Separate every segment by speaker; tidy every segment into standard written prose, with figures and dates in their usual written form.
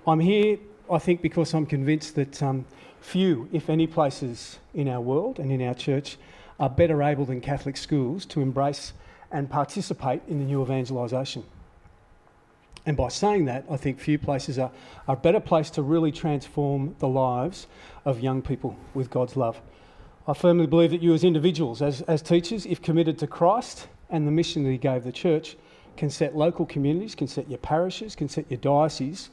Speaker 1: I'm here, I think, because I'm convinced that few, if any, places in our world and in our church are better able than Catholic schools to embrace and participate in the new evangelisation. And by saying that, I think few places are a better place to really transform the lives of young people with God's love. I firmly believe that you as individuals, as teachers, if committed to Christ and the mission that he gave the church, can set local communities, can set your parishes, can set your dioceses,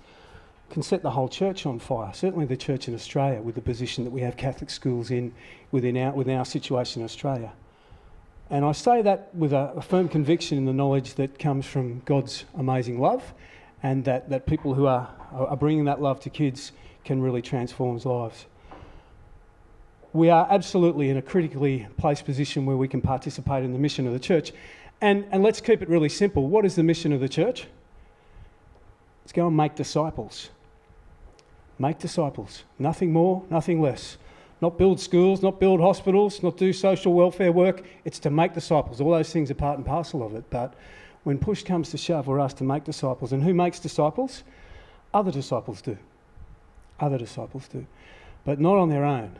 Speaker 1: can set the whole church on fire. Certainly the church in Australia, with the position that we have Catholic schools in within our situation in Australia. And I say that with a firm conviction in the knowledge that comes from God's amazing love, and that people who are bringing that love to kids can really transform lives. We are absolutely in a critically placed position where we can participate in the mission of the church. And let's keep it really simple. What is the mission of the church? Let's go and make disciples. Make disciples. Nothing more, nothing less. Not build schools, not build hospitals, not do social welfare work. It's to make disciples. All those things are part and parcel of it. But when push comes to shove, we're asked to make disciples. And who makes disciples? Other disciples do. Other disciples do. But not on their own.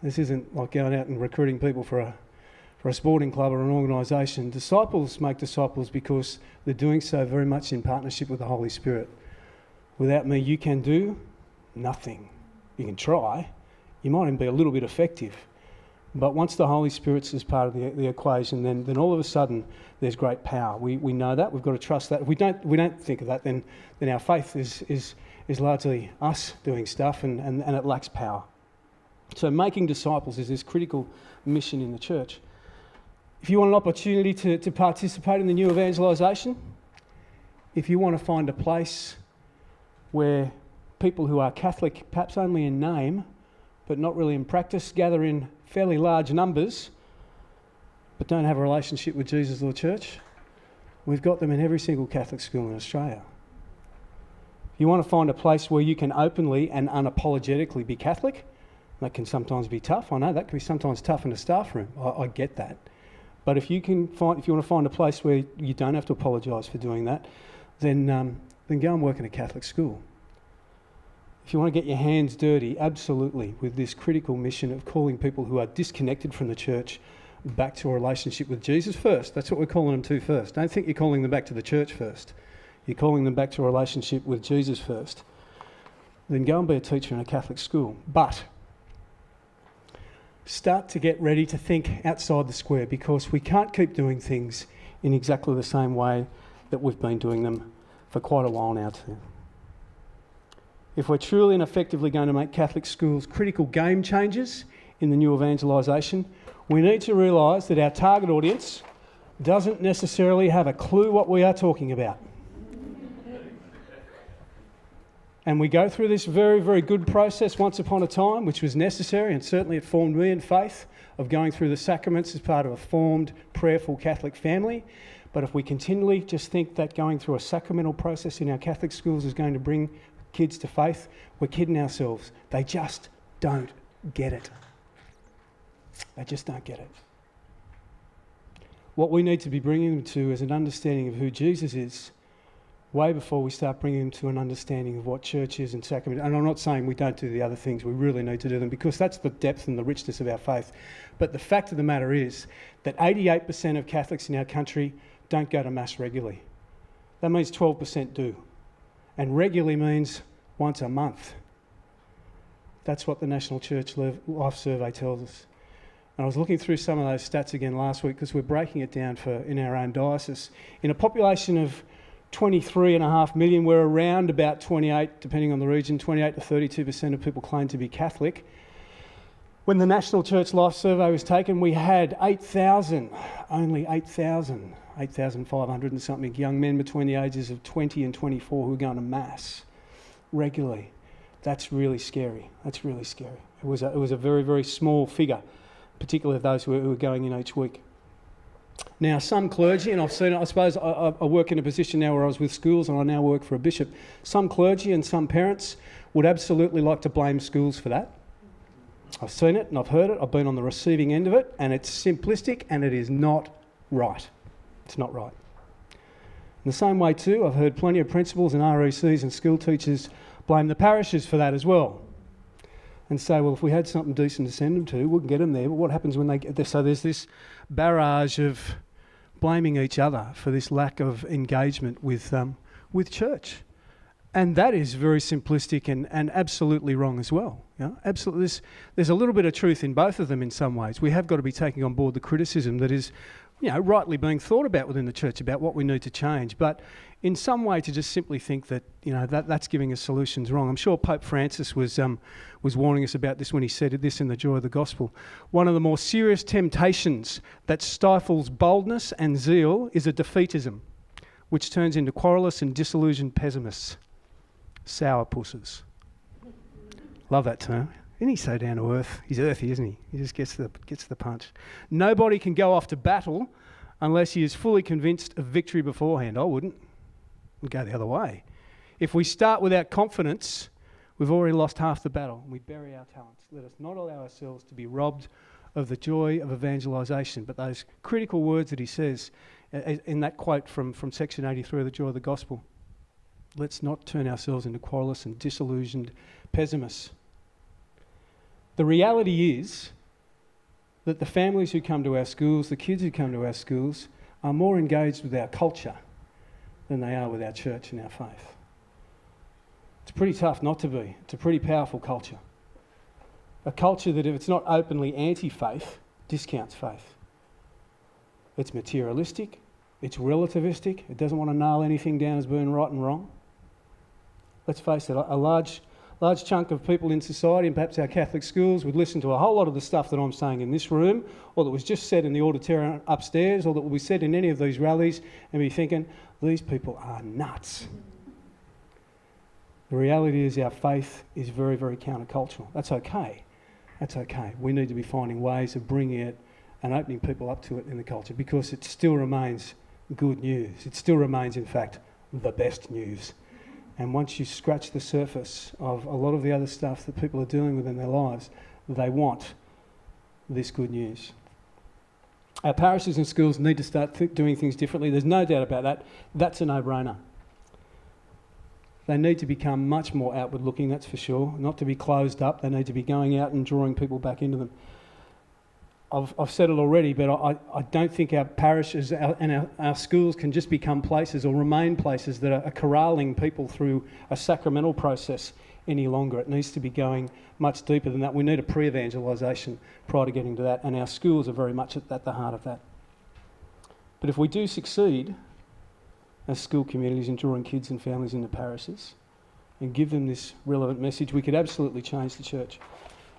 Speaker 1: This isn't like going out and recruiting people for a sporting club or an organisation. Disciples make disciples because they're doing so very much in partnership with the Holy Spirit. Without me, you can do nothing. You can try. You might even be a little bit effective. But once the Holy Spirit's as part of the equation, then all of a sudden there's great power. We know that. We've got to trust that. If we don't think of that, then our faith is largely us doing stuff and it lacks power. So making disciples is this critical mission in the church. If you want an opportunity to participate in the new evangelisation, if you want to find a place where people who are Catholic, perhaps only in name, but not really in practice, gather in fairly large numbers, but don't have a relationship with Jesus or the church, we've got them in every single Catholic school in Australia. If you want to find a place where you can openly and unapologetically be Catholic, that can sometimes be tough. I know that can be sometimes tough in a staff room. I get that. But if you want to find a place where you don't have to apologise for doing that, then go and work in a Catholic school. If you want to get your hands dirty, absolutely, with this critical mission of calling people who are disconnected from the church back to a relationship with Jesus first. That's what we're calling them to first. Don't think you're calling them back to the church first. You're calling them back to a relationship with Jesus first. Then go and be a teacher in a Catholic school. But start to get ready to think outside the square, because we can't keep doing things in exactly the same way that we've been doing them for quite a while now too. If we're truly and effectively going to make Catholic schools critical game changers in the new evangelisation, we need to realise that our target audience doesn't necessarily have a clue what we are talking about. And we go through this very, very good process once upon a time, which was necessary, and certainly it formed me in faith, of going through the sacraments as part of a formed, prayerful Catholic family. But if we continually just think that going through a sacramental process in our Catholic schools is going to bring kids to faith, we're kidding ourselves. They just don't get it. They just don't get it. What we need to be bringing them to is an understanding of who Jesus is, way before we start bringing them to an understanding of what church is and sacrament. And I'm not saying we don't do the other things. We really need to do them, because that's the depth and the richness of our faith. But the fact of the matter is that 88% of Catholics in our country don't go to Mass regularly. That means 12% do. And regularly means once a month. That's what the National Church Life Survey tells us. And I was looking through some of those stats again last week, because we're breaking it down in our own diocese. In a population of 23.5 million, we're around about 28, depending on the region, 28 to 32% of people claim to be Catholic. When the National Church Life Survey was taken, we had 8,000, only 8,000, 8,500 and something young men between the ages of 20 and 24 who were going to Mass regularly. That's really scary. That's really scary. It was a very, very small figure, particularly of those who were going in each week. Now, some clergy, and I've seen it, I suppose I work in a position now where I was with schools and I now work for a bishop. Some clergy and some parents would absolutely like to blame schools for that. I've seen it and I've heard it. I've been on the receiving end of it, and it's simplistic and it is not right. It's not right. In the same way too, I've heard plenty of principals and RECs and school teachers blame the parishes for that as well. And say, well, if we had something decent to send them to, we can get them there. But what happens when they get there? So there's this barrage of blaming each other for this lack of engagement with church. And that is very simplistic and absolutely wrong as well. You know? Absolutely, there's a little bit of truth in both of them in some ways. We have got to be taking on board the criticism that is, rightly being thought about within the church about what we need to change. But in some way, to just simply think that that's giving us solutions wrong. I'm sure Pope Francis was warning us about this when he said this in The Joy of the Gospel. One of the more serious temptations that stifles boldness and zeal is a defeatism, which turns into querulous and disillusioned pessimists. Sourpusses. Love that term. Isn't he so down to earth? He's earthy, isn't he? He just gets the punch. Nobody can go off to battle unless he is fully convinced of victory beforehand. I wouldn't. I'd go the other way. If we start without confidence, we've already lost half the battle. We bury our talents. Let us not allow ourselves to be robbed of the joy of evangelisation. But those critical words that he says in that quote from section 83 of The Joy of the Gospel, let's not turn ourselves into querulous and disillusioned pessimists. The reality is that the families who come to our schools, the kids who come to our schools, are more engaged with our culture than they are with our church and our faith. It's pretty tough not to be. It's a pretty powerful culture. A culture that, if it's not openly anti-faith, discounts faith. It's materialistic, it's relativistic, it doesn't want to nail anything down as being right and wrong. Let's face it, a large chunk of people in society, and perhaps our Catholic schools, would listen to a whole lot of the stuff that I'm saying in this room, or that was just said in the auditorium upstairs, or that will be said in any of these rallies, and be thinking, these people are nuts. The reality is our faith is very, very countercultural. That's okay. That's okay. We need to be finding ways of bringing it and opening people up to it in the culture, because it still remains good news. It still remains, in fact, the best news. And once you scratch the surface of a lot of the other stuff that people are dealing with in their lives, they want this good news. Our parishes and schools need to start doing things differently. There's no doubt about that. That's a no-brainer. They need to become much more outward looking, that's for sure. Not to be closed up. They need to be going out and drawing people back into them. I've said it already, but I don't think our parishes and our schools can just become places or remain places that are corralling people through a sacramental process any longer. It needs to be going much deeper than that. We need a pre-evangelisation prior to getting to that, and our schools are very much at the heart of that. But if we do succeed as school communities in drawing kids and families into parishes and give them this relevant message, we could absolutely change the church.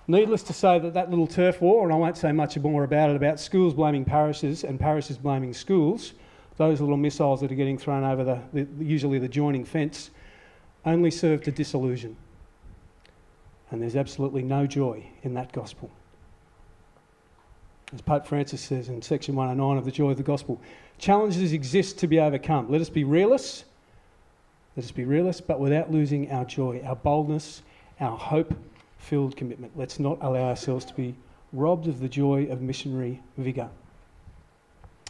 Speaker 1: Needless to say that little turf war, and I won't say much more about it, about schools blaming parishes and parishes blaming schools, those little missiles that are getting thrown over usually the joining fence, only serve to disillusion. And there's absolutely no joy in that gospel. As Pope Francis says in section 109 of The Joy of the Gospel, challenges exist to be overcome. Let us be realists, but without losing our joy, our boldness, our hope-filled commitment. Let's not allow ourselves to be robbed of the joy of missionary vigour.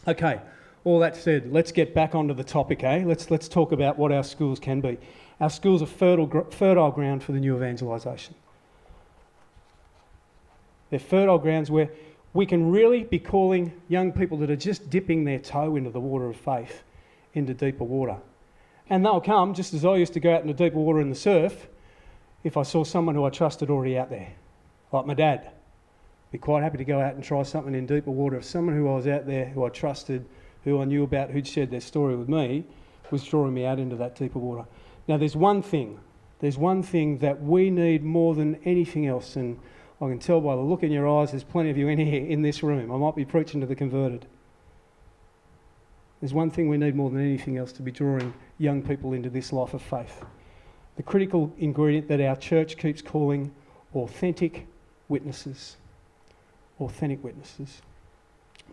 Speaker 1: Okay, all that said, let's get back onto the topic, Let's talk about what our schools can be. Our schools are fertile ground for the new evangelisation. They're fertile grounds where we can really be calling young people that are just dipping their toe into the water of faith into deeper water. And they'll come, just as I used to go out into deeper water in the surf, if I saw someone who I trusted already out there, like my dad. Be quite happy to go out and try something in deeper water. If someone who I was out there, who I trusted, who I knew about, who'd shared their story with me, was drawing me out into that deeper water. Now there's one thing that we need more than anything else, and I can tell by the look in your eyes, there's plenty of you in here, in this room. I might be preaching to the converted. There's one thing we need more than anything else to be drawing young people into this life of faith. The critical ingredient that our church keeps calling authentic witnesses. Authentic witnesses.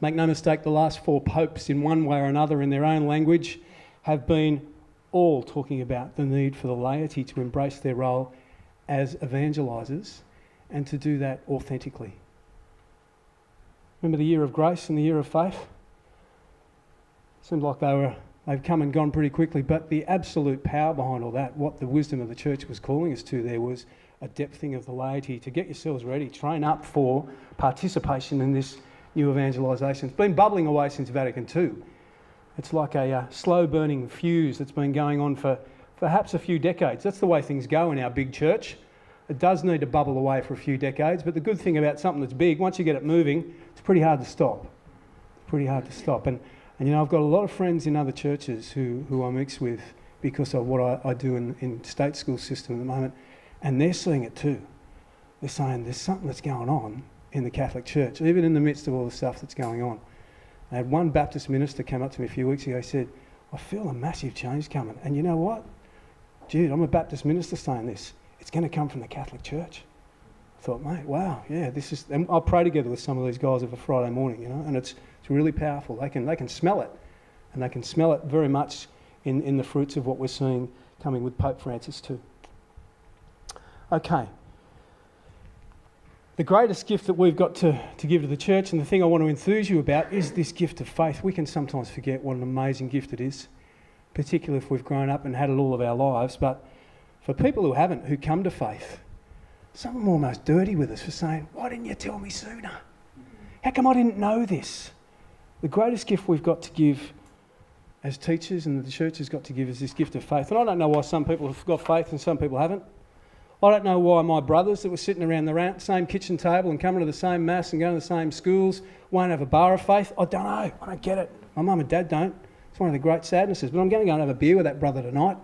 Speaker 1: Make no mistake, the last four popes, in one way or another, in their own language, have been all talking about the need for the laity to embrace their role as evangelisers and to do that authentically. Remember the year of grace and the year of faith? Seemed like they were They've come and gone pretty quickly, but the absolute power behind all that, what the wisdom of the church was calling us to there, was a depthing of the laity to get yourselves ready, train up for participation in this new evangelisation. It's been bubbling away since Vatican II. It's like a slow-burning fuse that's been going on for perhaps a few decades. That's the way things go in our big church. It does need to bubble away for a few decades, but the good thing about something that's big, once you get it moving, it's pretty hard to stop. And you know, I've got a lot of friends in other churches who I mix with because of what I do in state school system at the moment, and they're seeing it too. They're saying there's something that's going on in the Catholic Church, even in the midst of all the stuff that's going on. I had one Baptist minister come up to me a few weeks ago. He said, I feel a massive change coming. And you know what? Jude, I'm a Baptist minister saying this. It's going to come from the Catholic Church. I thought, mate, wow, yeah, this is... And I pray together with some of these guys of a Friday morning, you know, and it's really powerful. They can smell it, and they can smell it very much in the fruits of what we're seeing coming with Pope Francis too. Okay. The greatest gift that we've got to give to the church, and the thing I want to enthuse you about, is this gift of faith. We can sometimes forget what an amazing gift it is, particularly if we've grown up and had it all of our lives. But for people who haven't, who come to faith, some of them are almost dirty with us for saying, why didn't you tell me sooner? How come I didn't know this? The greatest gift we've got to give as teachers and the church has got to give is this gift of faith. And I don't know why some people have got faith and some people haven't. I don't know why my brothers that were sitting around the same kitchen table and coming to the same mass and going to the same schools won't have a bar of faith. I don't know. I don't get it. My mum and dad don't. It's one of the great sadnesses. But I'm going to go and have a beer with that brother tonight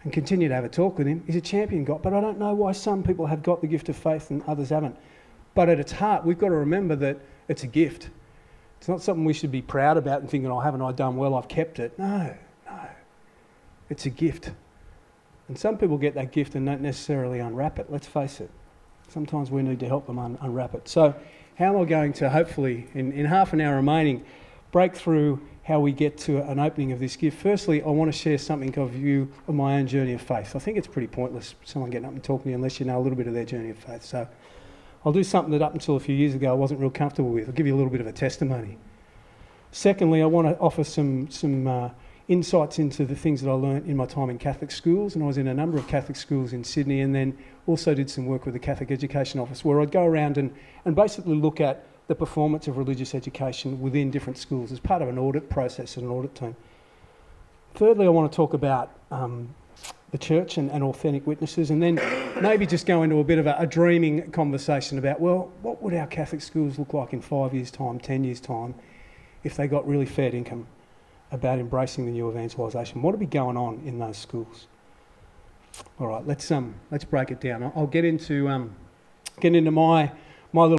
Speaker 1: and continue to have a talk with him. He's a champion God. But I don't know why some people have got the gift of faith and others haven't. But at its heart, we've got to remember that it's a gift. It's not something we should be proud about and thinking, oh, haven't I done well? I've kept it. No. It's a gift. And some people get that gift and don't necessarily unwrap it. Let's face it. Sometimes we need to help them unwrap it. So how am I going to hopefully, in half an hour remaining, break through how we get to an opening of this gift? Firstly, I want to share something of you of my own journey of faith. I think it's pretty pointless someone getting up and talking to you unless you know a little bit of their journey of faith. So I'll do something that up until a few years ago I wasn't real comfortable with. I'll give you a little bit of a testimony. Secondly, I want to offer some insights into the things that I learnt in my time in Catholic schools, and I was in a number of Catholic schools in Sydney, and then also did some work with the Catholic Education Office where I'd go around and basically look at the performance of religious education within different schools as part of an audit process and an audit team. Thirdly, I want to talk about the church and authentic witnesses, and then maybe just go into a bit of a dreaming conversation about, well, what would our Catholic schools look like in 5 years' time, 10 years' time, if they got really fair income about embracing the new evangelisation? What would be going on in those schools? All right, let's break it down. I'll get into my